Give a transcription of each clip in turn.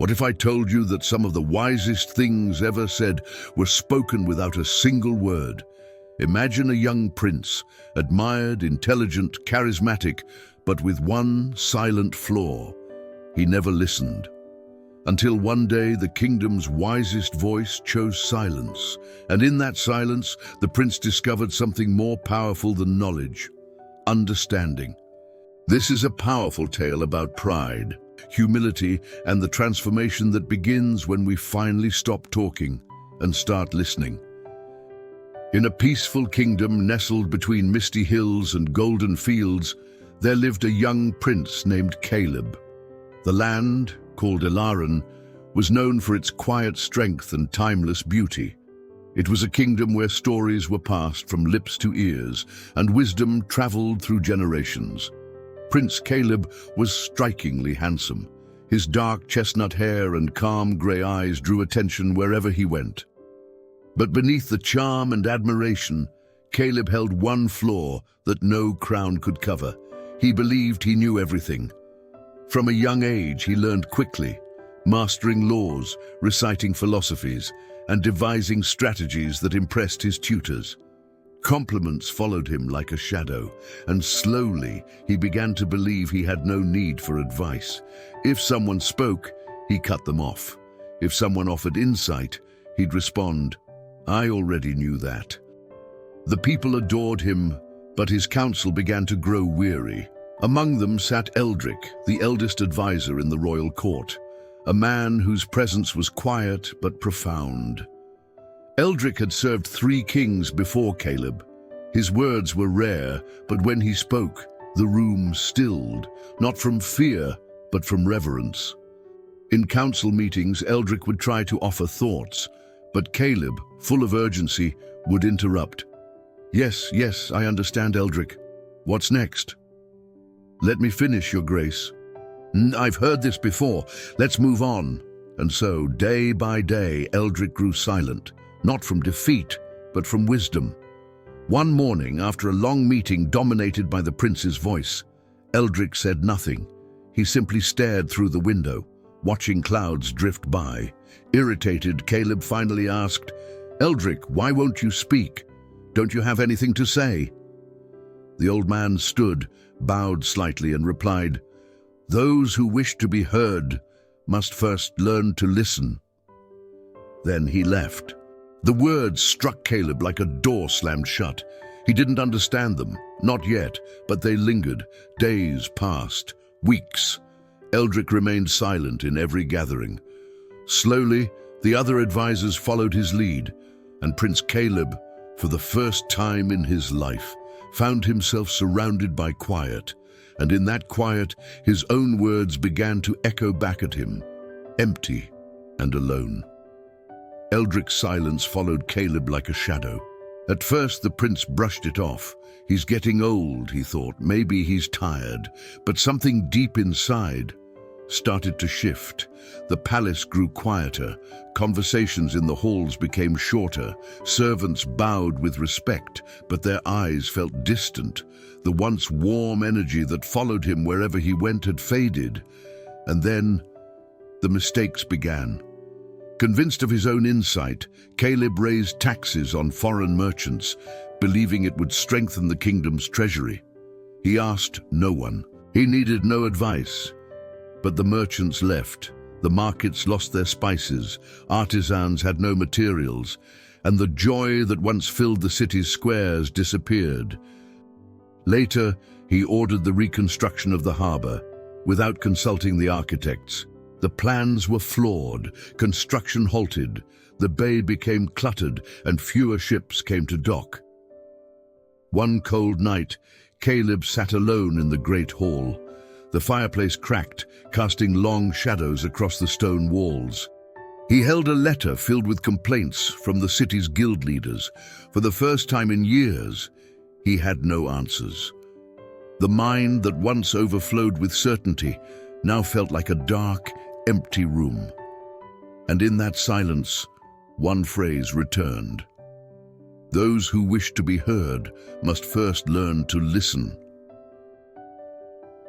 What if I told you that some of the wisest things ever said were spoken without a single word? Imagine a young prince, admired, intelligent, charismatic, but with one silent flaw. He never listened. Until one day the kingdom's wisest voice chose silence, and in that silence the prince discovered something more powerful than knowledge: understanding. This is a powerful tale about pride, humility, and the transformation that begins when we finally stop talking and start listening. In a peaceful kingdom nestled between misty hills and golden fields, there lived a young prince named Caleb. The land, called Elaran, was known for its quiet strength and timeless beauty. It was a kingdom where stories were passed from lips to ears and wisdom traveled through generations. Prince Caleb was strikingly handsome. His dark chestnut hair and calm grey eyes drew attention wherever he went. But beneath the charm and admiration, Caleb held one flaw that no crown could cover. He believed he knew everything. From a young age, he learned quickly, mastering laws, reciting philosophies, and devising strategies that impressed his tutors. Compliments followed him like a shadow, and slowly he began to believe he had no need for advice. If someone spoke, he cut them off. If someone offered insight, he'd respond, "I already knew that." The people adored him, but his counsel began to grow weary. Among them sat Eldric, the eldest advisor in the royal court, a man whose presence was quiet but profound. Eldric had served 3 kings before Caleb. His words were rare, but when he spoke, the room stilled, not from fear, but from reverence. In council meetings, Eldric would try to offer thoughts, but Caleb, full of urgency, would interrupt. Yes, I understand, Eldric. What's next?" "Let me finish, Your Grace." "I've heard this before. Let's move on." And so, day by day, Eldric grew silent, not from defeat, but from wisdom. One morning, after a long meeting dominated by the prince's voice, Eldric said nothing. He simply stared through the window, watching clouds drift by. Irritated, Caleb finally asked, "Eldric, why won't you speak? Don't you have anything to say?" The old man stood, bowed slightly, and replied, "Those who wish to be heard must first learn to listen." Then he left. The words struck Caleb like a door slammed shut. He didn't understand them, not yet, but they lingered. Days passed, weeks. Eldric remained silent in every gathering. Slowly, the other advisors followed his lead, and Prince Caleb, for the first time in his life, found himself surrounded by quiet, and in that quiet, his own words began to echo back at him, empty and alone. Eldric's silence followed Caleb like a shadow. At first, the prince brushed it off. He's getting old, he thought. Maybe he's tired. But something deep inside started to shift. The palace grew quieter. Conversations in the halls became shorter. Servants bowed with respect, but their eyes felt distant. The once warm energy that followed him wherever he went had faded. And then the mistakes began. Convinced of his own insight, Caleb raised taxes on foreign merchants, believing it would strengthen the kingdom's treasury. He asked no one. He needed no advice. But the merchants left. The markets lost their spices. Artisans had no materials. And the joy that once filled the city's squares disappeared. Later, he ordered the reconstruction of the harbor, without consulting the architects. The plans were flawed, construction halted, the bay became cluttered, and fewer ships came to dock. One cold night, Caleb sat alone in the great hall. The fireplace cracked, casting long shadows across the stone walls. He held a letter filled with complaints from the city's guild leaders. For the first time in years, he had no answers. The mind that once overflowed with certainty now felt like a dark, empty room. And in that silence, one phrase returned. Those who wish to be heard must first learn to listen.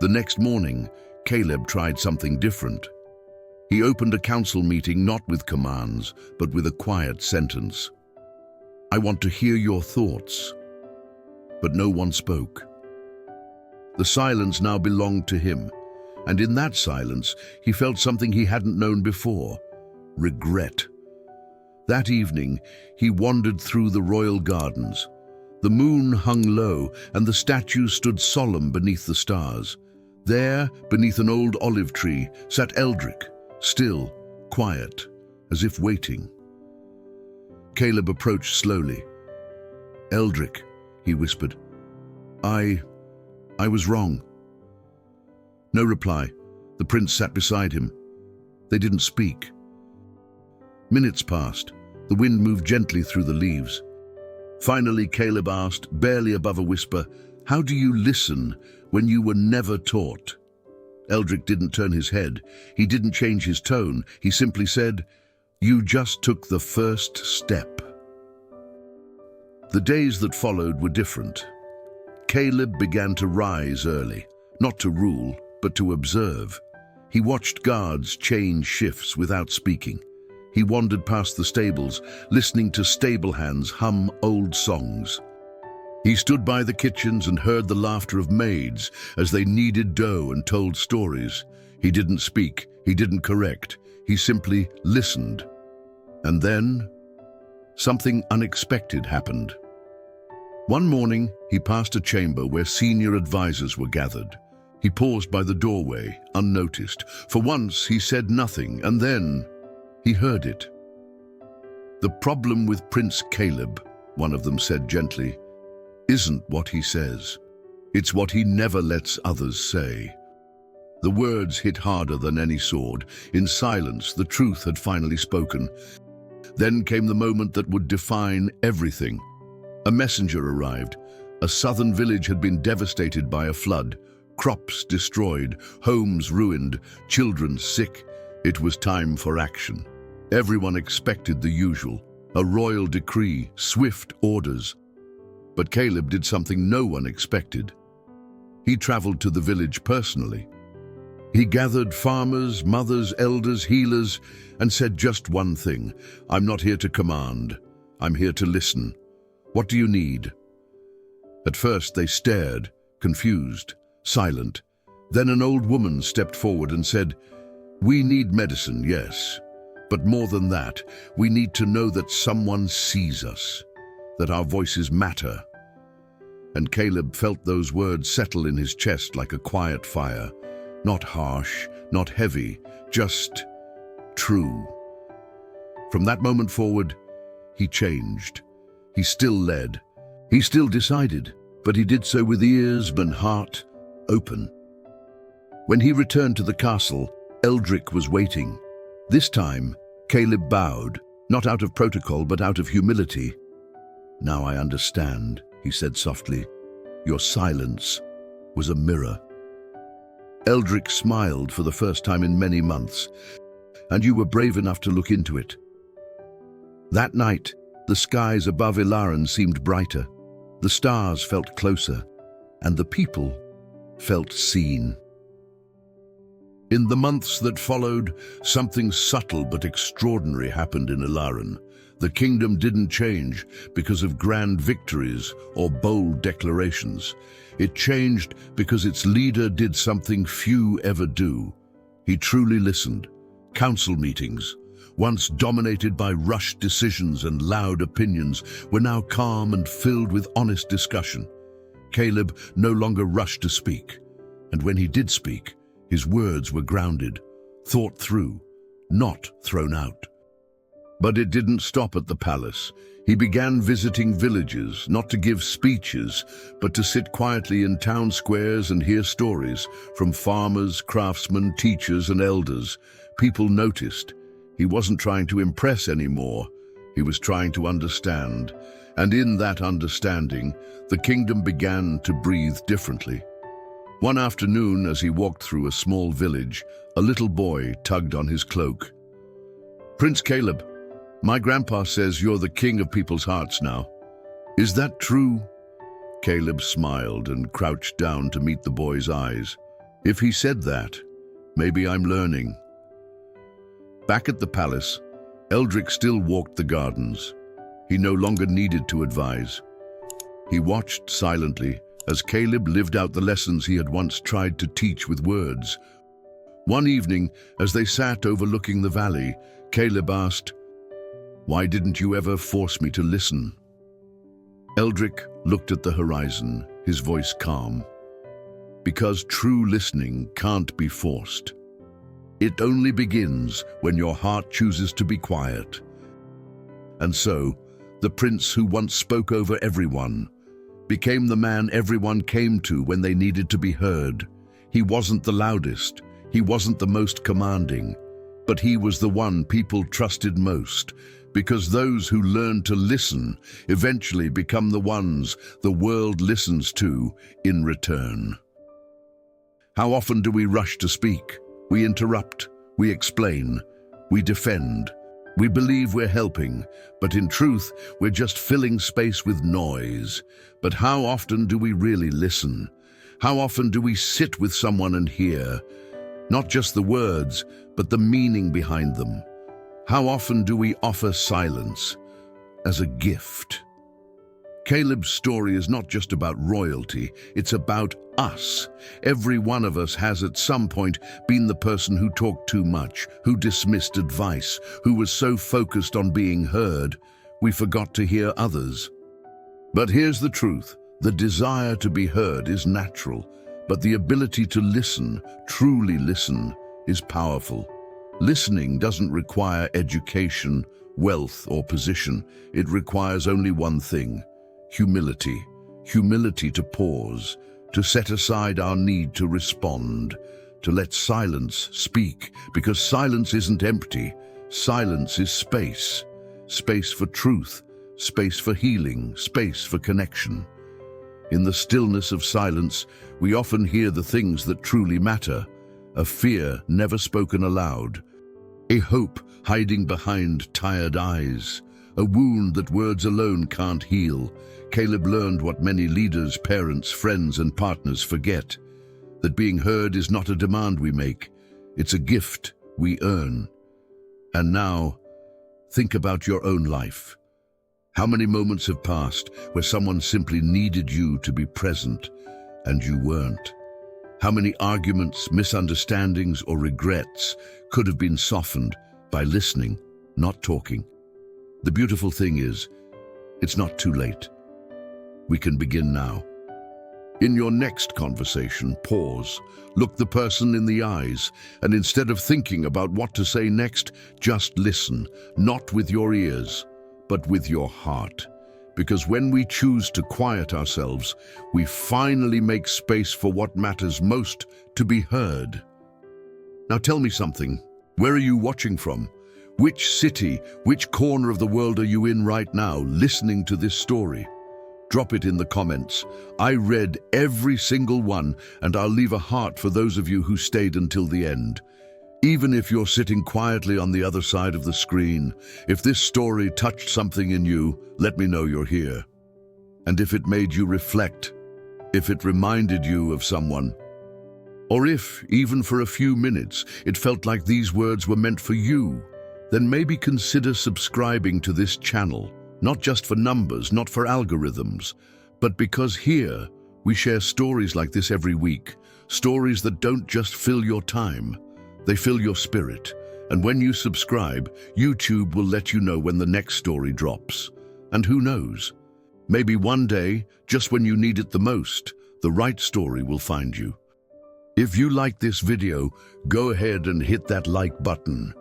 The next morning, Caleb tried something different. He opened a council meeting not with commands, but with a quiet sentence. "I want to hear your thoughts." But no one spoke. The silence now belonged to him, and in that silence he felt something he hadn't known before: regret. That evening he wandered through the royal gardens. The moon hung low, and the statues stood solemn beneath the stars. There, beneath an old olive tree, sat Eldrick, still, quiet, as if waiting. Caleb approached slowly. "Eldrick," he whispered, I was wrong." No reply. The prince sat beside him. They didn't speak. Minutes passed. The wind moved gently through the leaves. Finally, Caleb asked, barely above a whisper, "How do you listen when you were never taught?" Eldrick didn't turn his head. He didn't change his tone. He simply said, "You just took the first step." The days that followed were different. Caleb began to rise early, not to rule, but to observe. He watched guards change shifts without speaking. He wandered past the stables, listening to stable hands hum old songs. He stood by the kitchens and heard the laughter of maids as they kneaded dough and told stories. He didn't speak, he didn't correct, he simply listened. And then, something unexpected happened. One morning, he passed a chamber where senior advisors were gathered. He paused by the doorway, unnoticed. For once, he said nothing, and then he heard it. "The problem with Prince Caleb," one of them said gently, "isn't what he says. It's what he never lets others say." The words hit harder than any sword. In silence, the truth had finally spoken. Then came the moment that would define everything. A messenger arrived. A southern village had been devastated by a flood. Crops destroyed, homes ruined, children sick. It was time for action. Everyone expected the usual: a royal decree, swift orders. But Caleb did something no one expected. He traveled to the village personally. He gathered farmers, mothers, elders, healers, and said just one thing: "I'm not here to command. I'm here to listen. What do you need?" At first they stared, confused, silent. Then an old woman stepped forward and said, "We need medicine, yes. But more than that, we need to know that someone sees us, that our voices matter." And Caleb felt those words settle in his chest like a quiet fire. Not harsh, not heavy, just true. From that moment forward, he changed. He still led. He still decided, but he did so with ears and heart open. When he returned to the castle, Eldrick was waiting. This time, Caleb bowed, not out of protocol, but out of humility. "Now I understand," he said softly. "Your silence was a mirror." Eldrick smiled for the first time in many months. "And you were brave enough to look into it." That night, the skies above Ilaran seemed brighter. The stars felt closer, and the people felt seen. In the months that followed, something subtle but extraordinary happened in Ilaran. The kingdom didn't change because of grand victories or bold declarations. It changed because its leader did something few ever do. He truly listened. Council meetings, once dominated by rushed decisions and loud opinions, were now calm and filled with honest discussion. Caleb no longer rushed to speak, and when he did speak, his words were grounded, thought through, not thrown out. But it didn't stop at the palace. He began visiting villages, not to give speeches, but to sit quietly in town squares and hear stories from farmers, craftsmen, teachers, and elders. People noticed. He wasn't trying to impress anymore. He was trying to understand. And in that understanding, the kingdom began to breathe differently. One afternoon, as he walked through a small village, a little boy tugged on his cloak. "Prince Caleb, my grandpa says you're the king of people's hearts now. Is that true?" Caleb smiled and crouched down to meet the boy's eyes. "If he said that, maybe I'm learning." Back at the palace, Eldrick still walked the gardens. He no longer needed to advise. He watched silently as Caleb lived out the lessons he had once tried to teach with words. One evening, as they sat overlooking the valley, Caleb asked, "Why didn't you ever force me to listen?" Eldrick looked at the horizon, his voice calm. Because true listening can't be forced. It only begins when your heart chooses to be quiet. And so, the prince who once spoke over everyone became the man everyone came to when they needed to be heard. He wasn't the loudest, he wasn't the most commanding, but he was the one people trusted most, because those who learn to listen eventually become the ones the world listens to in return. How often do we rush to speak? We interrupt, we explain, we defend. We believe we're helping, but in truth, we're just filling space with noise. But how often do we really listen? How often do we sit with someone and hear? Not just the words, but the meaning behind them. How often do we offer silence as a gift? Caleb's story is not just about royalty, it's about us. Every one of us has at some point been the person who talked too much, who dismissed advice, who was so focused on being heard, we forgot to hear others. But here's the truth, the desire to be heard is natural, but the ability to listen, truly listen, is powerful. Listening doesn't require education, wealth, or position. It requires only one thing: humility. Humility to pause, to set aside our need to respond, to let silence speak, because silence isn't empty. Silence is space. Space for truth, space for healing, space for connection. In the stillness of silence, we often hear the things that truly matter. A fear never spoken aloud, a hope hiding behind tired eyes, a wound that words alone can't heal. Caleb learned what many leaders, parents, friends, and partners forget: that being heard is not a demand we make, it's a gift we earn. And now, think about your own life. How many moments have passed where someone simply needed you to be present and you weren't? How many arguments, misunderstandings, or regrets could have been softened by listening, not talking? The beautiful thing is, it's not too late. We can begin now. In your next conversation, pause, look the person in the eyes, and instead of thinking about what to say next, just listen, not with your ears, but with your heart. Because when we choose to quiet ourselves, we finally make space for what matters most to be heard. Now tell me something. Where are you watching from? Which city, which corner of the world are you in right now, listening to this story? Drop it in the comments. I read every single one, and I'll leave a heart for those of you who stayed until the end. Even if you're sitting quietly on the other side of the screen, if this story touched something in you, let me know you're here. And if it made you reflect, if it reminded you of someone, or if, even for a few minutes, it felt like these words were meant for you, then maybe consider subscribing to this channel, not just for numbers, not for algorithms, but because here we share stories like this every week, stories that don't just fill your time, they fill your spirit. And when you subscribe, YouTube will let you know when the next story drops. And who knows, maybe one day, just when you need it the most, the right story will find you. If you like this video, go ahead and hit that like button.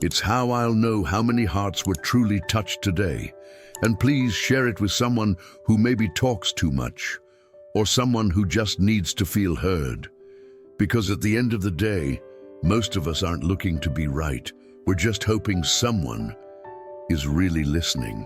It's how I'll know how many hearts were truly touched today. And please share it with someone who maybe talks too much, or someone who just needs to feel heard. Because at the end of the day, most of us aren't looking to be right. We're just hoping someone is really listening.